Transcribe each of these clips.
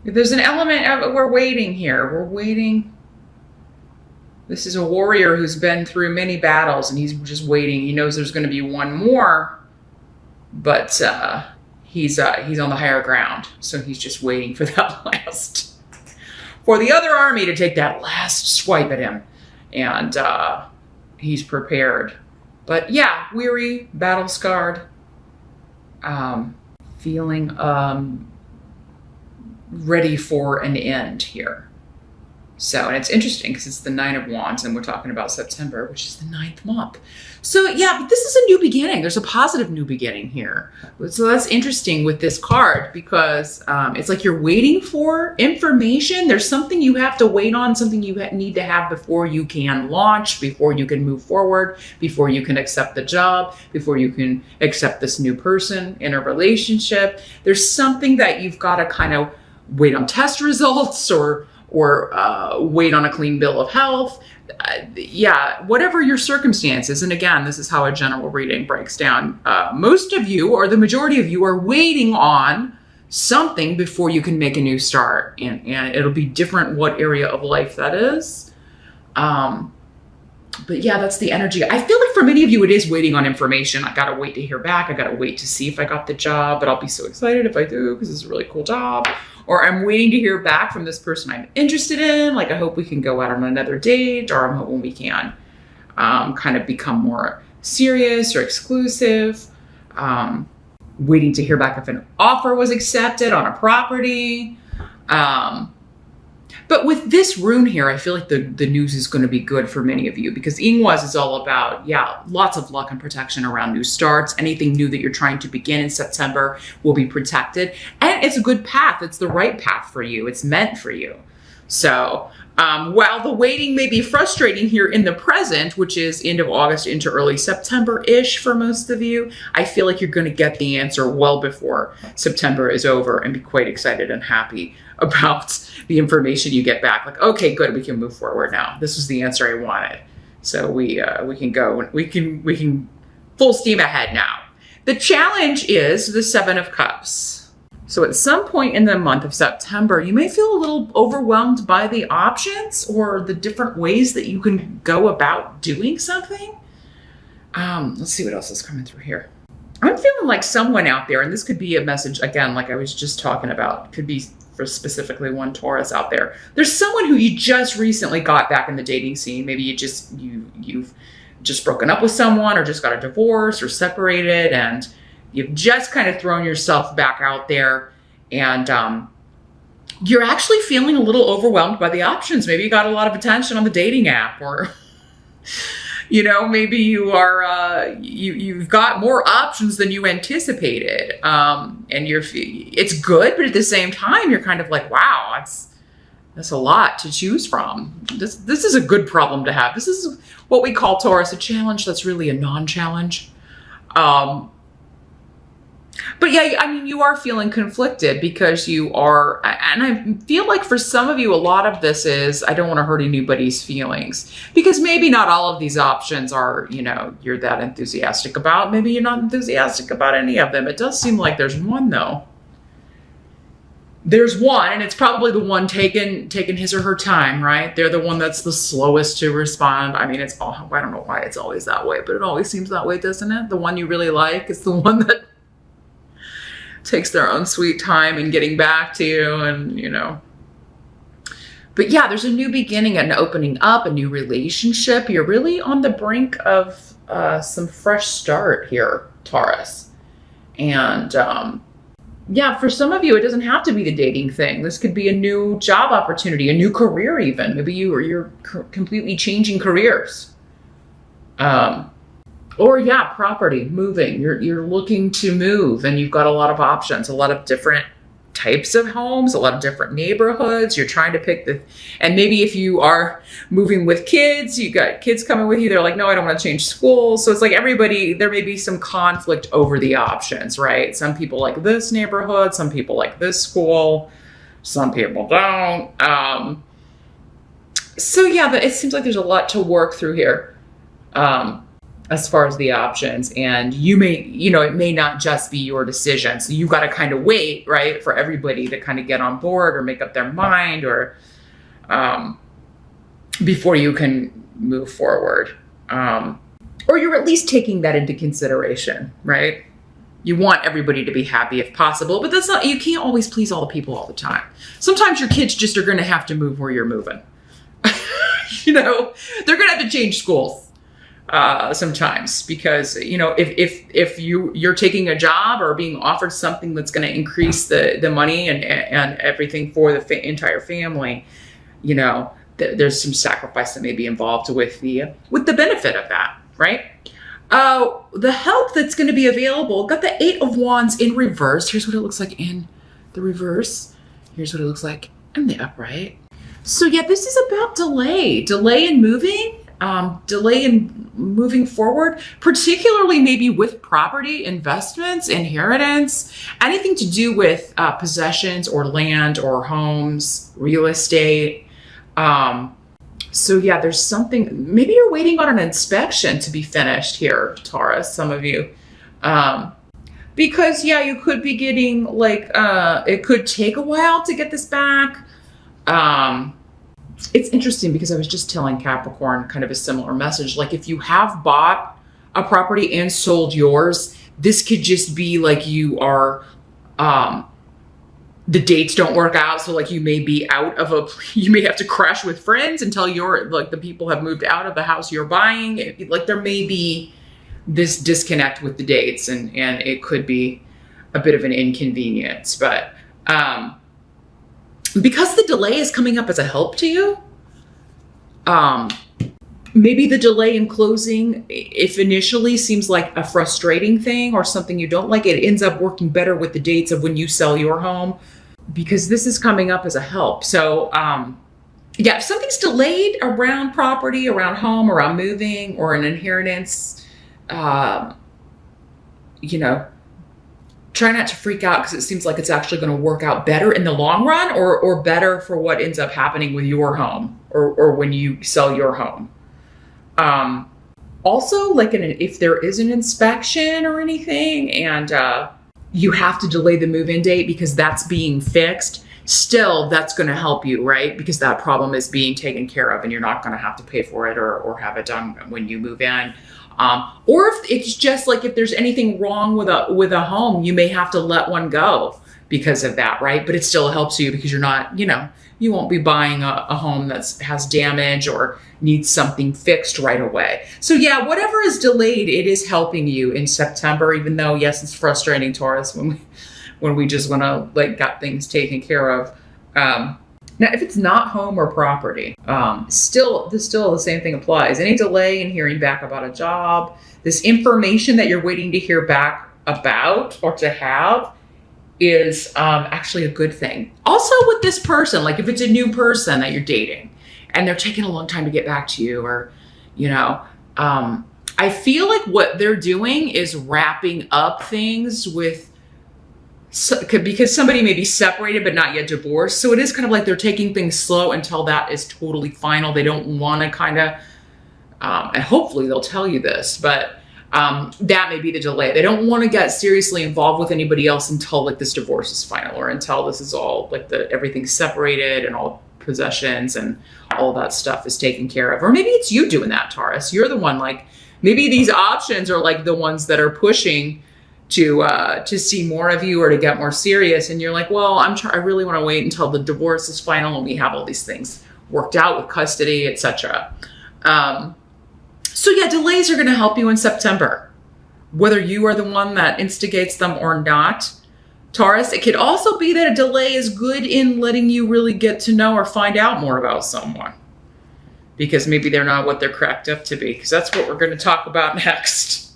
There's an element of we're waiting here. We're waiting. This is a warrior who's been through many battles and he's just waiting. He knows there's going to be one more, but he's on the higher ground. So he's just waiting for that last, for the other army to take that last swipe at him. And he's prepared. But yeah, weary, battle scarred, feeling ready for an end here. So, and it's interesting because it's the Nine of Wands and we're talking about September, which is the 9th month. So yeah, but this is a new beginning. There's a positive new beginning here. So that's interesting with this card because it's like you're waiting for information. There's something you have to wait on, something you need to have before you can launch, before you can move forward, before you can accept the job, before you can accept this new person in a relationship. There's something that you've got to kind of wait on test results or wait on a clean bill of health. Yeah, whatever your circumstances. And again, this is how a general reading breaks down. Most of you, or the majority of you, are waiting on something before you can make a new start. And it'll be different what area of life that is. But yeah, that's the energy. I feel like for many of you, it is waiting on information. I gotta wait to hear back. I gotta wait to see if I got the job, but I'll be so excited if I do because it's a really cool job. Or I'm waiting to hear back from this person I'm interested in. Like, I hope we can go out on another date, or I'm hoping we can kind of become more serious or exclusive. Waiting to hear back if an offer was accepted on a property. But with this rune here, I feel like the news is going to be good for many of you because Ingwas is all about, yeah, lots of luck and protection around new starts. Anything new that you're trying to begin in September will be protected. And it's a good path. It's the right path for you. It's meant for you. So while the waiting may be frustrating here in the present, which is end of August into early September-ish for most of you, I feel like you're going to get the answer well before September is over and be quite excited and happy about the information you get back. Like, okay, good, we can move forward now. This was the answer I wanted. So we can go, we can full steam ahead now. The challenge is the 7 of Cups. So at some point in the month of September, you may feel a little overwhelmed by the options or the different ways that you can go about doing something. Let's see what else is coming through here. I'm feeling like someone out there, and this could be a message, again, like I was just talking about, could be for specifically one Taurus out there. There's someone who you just recently got back in the dating scene. Maybe you've just broken up with someone or just got a divorce or separated, and you've just kind of thrown yourself back out there, and you're actually feeling a little overwhelmed by the options. Maybe you got a lot of attention on the dating app, or you know, maybe you are you've got more options than you anticipated, and it's good, but at the same time, you're kind of like, wow, that's a lot to choose from. This is a good problem to have. This is what we call, Taurus, a challenge that's really a non-challenge. But yeah, I mean, you are feeling conflicted because you are, and I feel like for some of you, a lot of this is, I don't want to hurt anybody's feelings, because maybe not all of these options are, you know, you're that enthusiastic about. Maybe you're not enthusiastic about any of them. It does seem like there's one though. There's one, and it's probably the one taking his or her time, right? They're the one that's the slowest to respond. I mean, it's all, I don't know why it's always that way, but it always seems that way, doesn't it? The one you really like is the one that takes their own sweet time in getting back to you, and you know. But yeah, there's a new beginning, an opening up, a new relationship. You're really on the brink of some fresh start here, Taurus. And yeah, for some of you, it doesn't have to be the dating thing. This could be a new job opportunity, a new career even. Maybe you're completely changing careers. Or yeah, property, moving. You're looking to move, and you've got a lot of options, a lot of different types of homes, a lot of different neighborhoods. You're trying to pick and maybe if you are moving with kids, you got kids coming with you, they're like, no, I don't want to change schools. So it's like everybody, there may be some conflict over the options, right? Some people like this neighborhood, some people like this school, some people don't. So yeah, it seems like there's a lot to work through here. as far as the options. And you may, it may not just be your decision. So you got to kind of wait, right, for everybody to kind of get on board or make up their mind, or before you can move forward. Or you're at least taking that into consideration, right? You want everybody to be happy if possible, but you can't always please all the people all the time. Sometimes your kids just are going to have to move where you're moving. They're going to have to change schools sometimes, because, if you're taking a job or being offered something that's going to increase the money and everything for the entire family, there's some sacrifice that may be involved with the benefit of that, right? The help that's going to be available, got the 8 of Wands in reverse. Here's what it looks like in the reverse. Here's what it looks like in the upright. So yeah, this is about delay in moving, delay in moving forward, particularly maybe with property, investments, inheritance, anything to do with possessions or land or homes, real estate. So yeah, there's something, maybe you're waiting on an inspection to be finished here, Taurus, some of you. Because yeah, you could be getting it could take a while to get this back. It's interesting because I was just telling Capricorn kind of a similar message. Like, if you have bought a property and sold yours, this could just be like you are, the dates don't work out. So like you may be you may have to crash with friends until the people have moved out of the house you're buying. There may be this disconnect with the dates, and it could be a bit of an inconvenience, but, because the delay is coming up as a help to you, maybe the delay in closing, if initially seems like a frustrating thing or something you don't like, it ends up working better with the dates of when you sell your home, because this is coming up as a help. So yeah, if something's delayed around property, around home, around moving, or an inheritance, try not to freak out, because it seems like it's actually going to work out better in the long run, or better for what ends up happening with your home, or when you sell your home. Also, if there is an inspection or anything, and you have to delay the move-in date because that's being fixed, still that's going to help you, right? Because that problem is being taken care of, and you're not going to have to pay for it or have it done when you move in. Or if it's just like, if there's anything wrong with a home, you may have to let one go because of that, right? But it still helps you because you're not, you won't be buying a home that has damage or needs something fixed right away. So yeah, whatever is delayed, it is helping you in September, even though, yes, it's frustrating, Taurus, when we just want to get things taken care of. Now, if it's not home or property, still the same thing applies. Any delay in hearing back about a job, this information that you're waiting to hear back about or to have, is actually a good thing. Also with this person, like if it's a new person that you're dating and they're taking a long time to get back to you, or, I feel like what they're doing is wrapping up things because somebody may be separated but not yet divorced. So it is kind of like they're taking things slow until that is totally final. They don't want to kind of, and hopefully they'll tell you this, but that may be the delay. They don't want to get seriously involved with anybody else until this divorce is final, or until this is all everything's separated and all possessions and all that stuff is taken care of. Or maybe it's you doing that, Taurus. You're the one, maybe these options are the ones that are pushing to see more of you or to get more serious. And you're like, well, I really want to wait until the divorce is final and we have all these things worked out with custody, etc. So yeah, delays are going to help you in September, whether you are the one that instigates them or not, Taurus. It could also be that a delay is good in letting you really get to know or find out more about someone, because maybe they're not what they're cracked up to be, because that's what we're going to talk about next.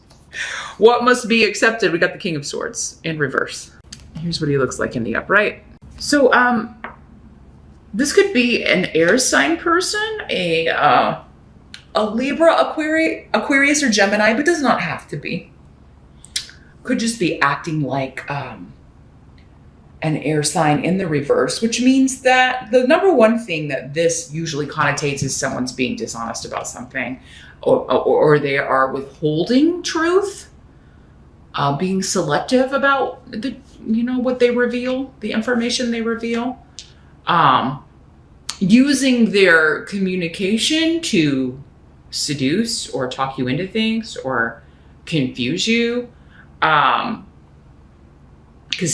What must be accepted? We got the King of Swords in reverse. Here's what he looks like in the upright. So this could be an air sign person, a Libra, Aquarius, or Gemini, but does not have to be. Could just be acting like an air sign in the reverse, which means that the number one thing that this usually connotates is someone's being dishonest about something. or they are withholding truth, being selective about the, what they reveal, the information they reveal, using their communication to seduce or talk you into things or confuse you. Because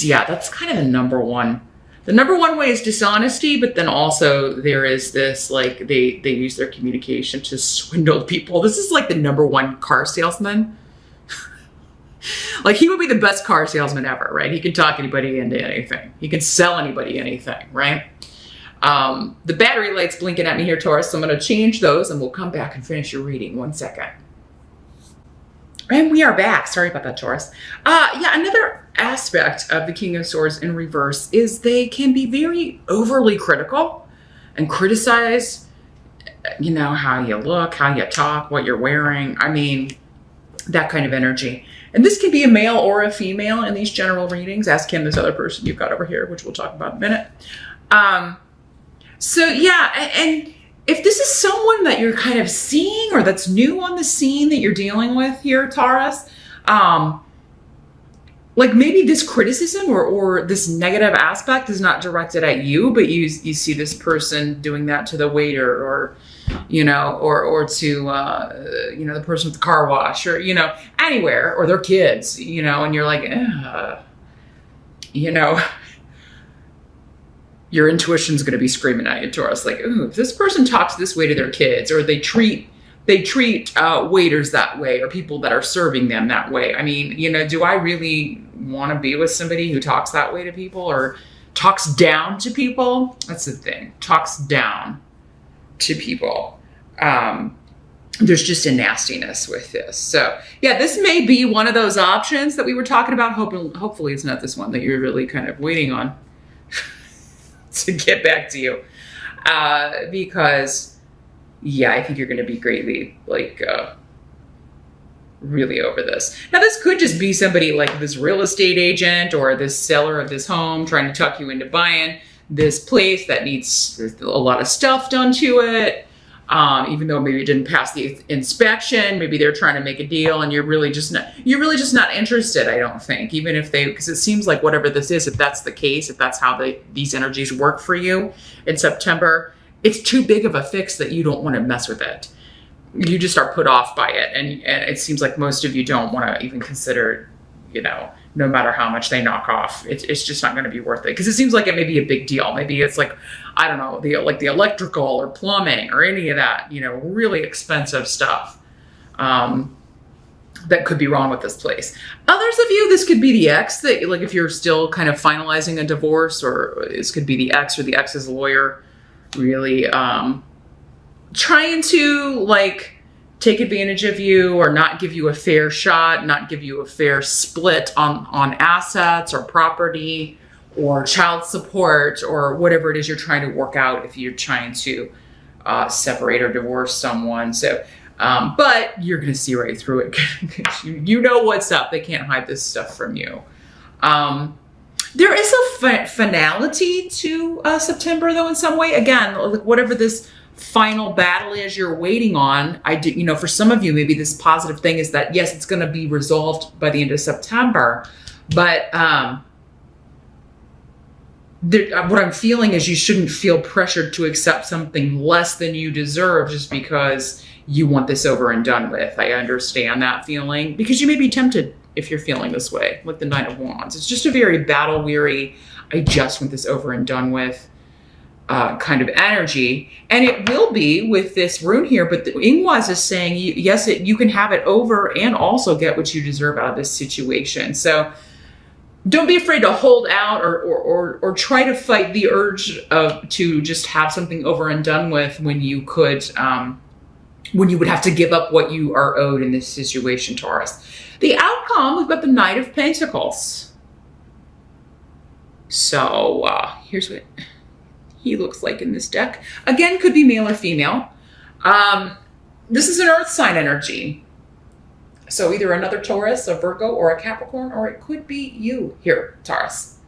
yeah, that's kind of the number one. The number one way is dishonesty, but then also there is this, like, they use their communication to swindle people. This is like the number one car salesman. Like, he would be the best car salesman ever, right? He can talk anybody into anything. He can sell anybody anything, right? The battery light's blinking at me here, Taurus, so I'm going to change those and we'll come back and finish your reading. 1 second. And we are back. Sorry about that, Taurus. Yeah, another aspect of the King of Swords in reverse is they can be very overly critical and criticize, how you look, how you talk, what you're wearing. I mean, that kind of energy. And this can be a male or a female in these general readings. Ask him, this other person you've got over here, which we'll talk about in a minute. So yeah, and if this is someone that you're kind of seeing or that's new on the scene that you're dealing with here, Taurus, like maybe this criticism or this negative aspect is not directed at you, but you see this person doing that to the waiter or, or to, the person with the car wash or, anywhere, or their kids, and you're like, your intuition's going to be screaming at you, Taurus, like, ooh, if this person talks this way to their kids, or they treat waiters that way, or people that are serving them that way. I mean, do I really want to be with somebody who talks that way to people or talks down to people? That's the thing. Talks down to people. There's just a nastiness with this. So yeah, this may be one of those options that we were talking about. Hopefully it's not this one that you're really kind of waiting on to get back to you. Because yeah, I think you're going to be greatly, really over this. Now, this could just be somebody like this real estate agent or this seller of this home trying to talk you into buying this place that needs a lot of stuff done to it. Even though maybe it didn't pass the inspection, maybe they're trying to make a deal and you're really just not interested, I don't think, even if because it seems like whatever this is, if that's the case, if that's how these energies work for you in September, it's too big of a fix that you don't want to mess with it. You just are put off by it. And it seems like most of you don't want to even consider, no matter how much they knock off, it's just not going to be worth it. Because it seems like it may be a big deal. Maybe it's like, I don't know, the electrical or plumbing or any of that, really expensive stuff that could be wrong with this place. Others of you, this could be the ex that, like, if you're still kind of finalizing a divorce, or this could be the ex or the ex's lawyer really trying to take advantage of you or not give you a fair shot, not give you a fair split on assets or property or child support or whatever it is you're trying to work out if you're trying to separate or divorce someone. So, but you're going to see right through it. You know what's up. They can't hide this stuff from you. There is a finality to September, though, in some way. Again, whatever this final battle is you're waiting on, for some of you, maybe this positive thing is that, yes, it's going to be resolved by the end of September. But what I'm feeling is you shouldn't feel pressured to accept something less than you deserve just because you want this over and done with. I understand that feeling, because you may be tempted if you're feeling this way, like the Nine of Wands. It's just a very battle-weary, I just want this over and done with kind of energy. And it will be with this rune here, but the Ingwas is saying, yes, you can have it over and also get what you deserve out of this situation. So don't be afraid to hold out or try to fight the urge to just have something over and done with when you could, when you would have to give up what you are owed in this situation, Taurus. The outcome, we've got the Knight of Pentacles. So here's what he looks like in this deck. Again, could be male or female. This is an earth sign energy. So either another Taurus, a Virgo, or a Capricorn, or it could be you here, Taurus.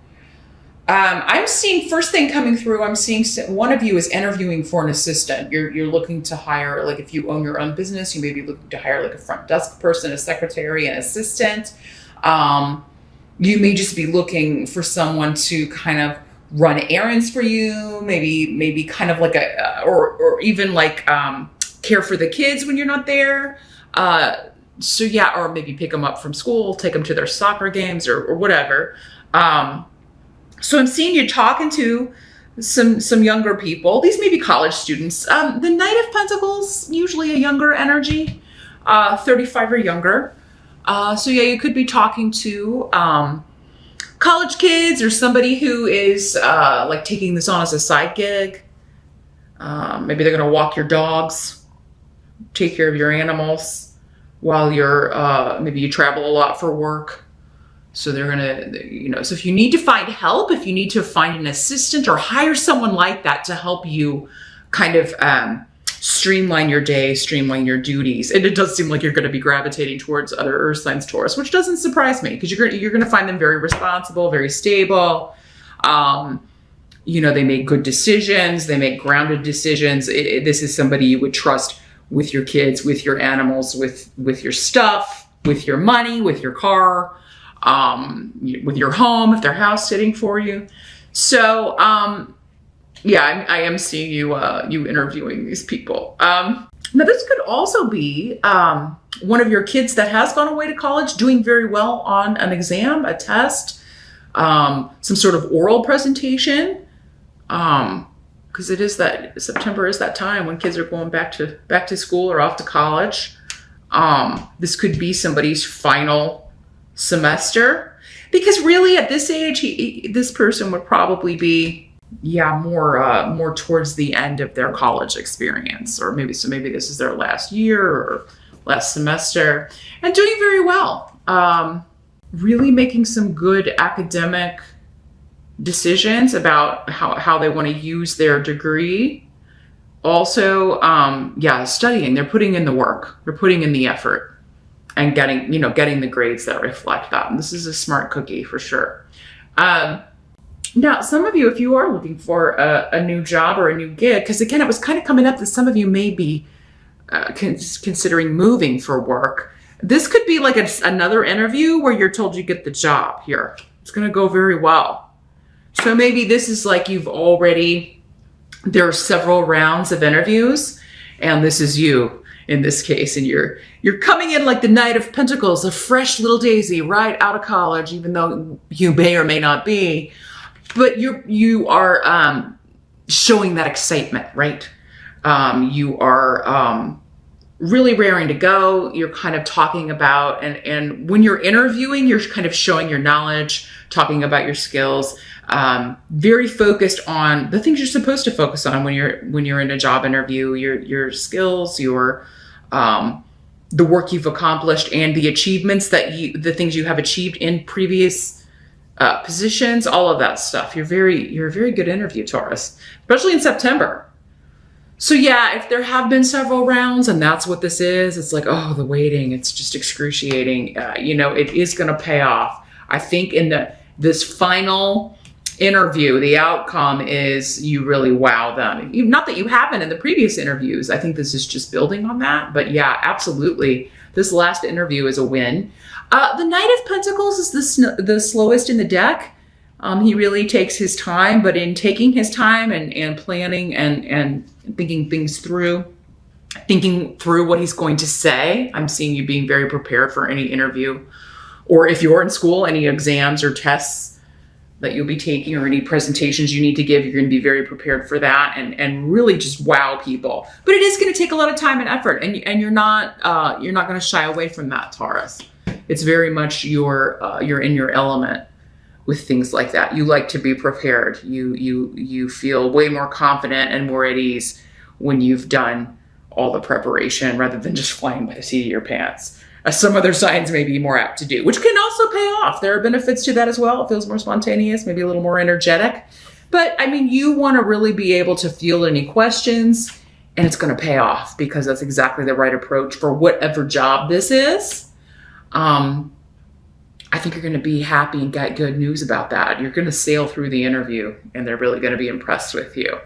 I'm seeing first thing coming through. I'm seeing one of you is interviewing for an assistant. You're looking to hire, like if you own your own business, you may be looking to hire like a front desk person, a secretary, an assistant. You may just be looking for someone to kind of run errands for you. Maybe kind of like or even like care for the kids when you're not there. So yeah, or maybe pick them up from school, take them to their soccer games or whatever. So I'm seeing you talking to some younger people. These may be college students. The Knight of Pentacles, usually a younger energy, 35 or younger. So yeah, you could be talking to college kids or somebody who is like taking this on as a side gig. Maybe they're going to walk your dogs, take care of your animals while you're, maybe you travel a lot for work. So they're going to, so if you need to find help, if you need to find an assistant or hire someone like that to help you kind of streamline your day, streamline your duties. And it does seem like you're going to be gravitating towards other earth signs, Taurus, which doesn't surprise me because you're going to find them very responsible, very stable. They make good decisions. They make grounded decisions. This is somebody you would trust with your kids, with your animals, with your stuff, with your money, with your car, with your home, if they're house sitting for you. So, yeah, I am seeing you interviewing these people. Now, this could also be one of your kids that has gone away to college, doing very well on an exam, a test, some sort of oral presentation, because it is that September is that time when kids are going back to school or off to college. This could be somebody's final semester, because really at this age, this person would probably be more towards the end of their college experience, or maybe this is their last year or last semester, and doing very well. Really making some good academic decisions about how they want to use their degree. Also, studying. They're putting in the work. They're putting in the effort and getting the grades that reflect that. And this is a smart cookie for sure. Now, some of you, if you are looking for a new job or a new gig, because again, it was kind of coming up that some of you may be considering moving for work. This could be like another interview where you're told you get the job here. It's going to go very well. So maybe this is like there are several rounds of interviews, and this is you in this case, and you're coming in like the Knight of Pentacles, a fresh little daisy right out of college, even though you may or may not be, but you are showing that excitement, right? You are really raring to go. You're kind of talking about, and when you're interviewing, you're kind of showing your knowledge, talking about your skills, very focused on the things you're supposed to focus on when you're in a job interview, your skills, the work you've accomplished, and the achievements the things you have achieved in previous positions, all of that stuff. You're a very good interview, Taurus, especially in September. So yeah, if there have been several rounds and that's what this is, it's like, oh, the waiting, it's just excruciating. It is going to pay off. I think in this final interview, the outcome is you really wow them. Not that you haven't in the previous interviews. I think this is just building on that. But yeah, absolutely. This last interview is a win. The Knight of Pentacles is the slowest in the deck. He really takes his time, but in taking his time and planning and thinking things through, thinking through what he's going to say, I'm seeing you being very prepared for any interview, or if you're in school, any exams or tests that you'll be taking or any presentations you need to give, you're going to be very prepared for that and really just wow people. But it is going to take a lot of time and effort, and you're not going to shy away from that, Taurus. It's very much you're in your element with things like that. You like to be prepared. You feel way more confident and more at ease when you've done all the preparation rather than just flying by the seat of your pants. As some other signs may be more apt to do, which can also pay off. There are benefits to that as well. It feels more spontaneous, maybe a little more energetic. But I mean, you want to really be able to field any questions, and it's going to pay off because that's exactly the right approach for whatever job this is. I think you're going to be happy and get good news about that. You're going to sail through the interview and they're really going to be impressed with you.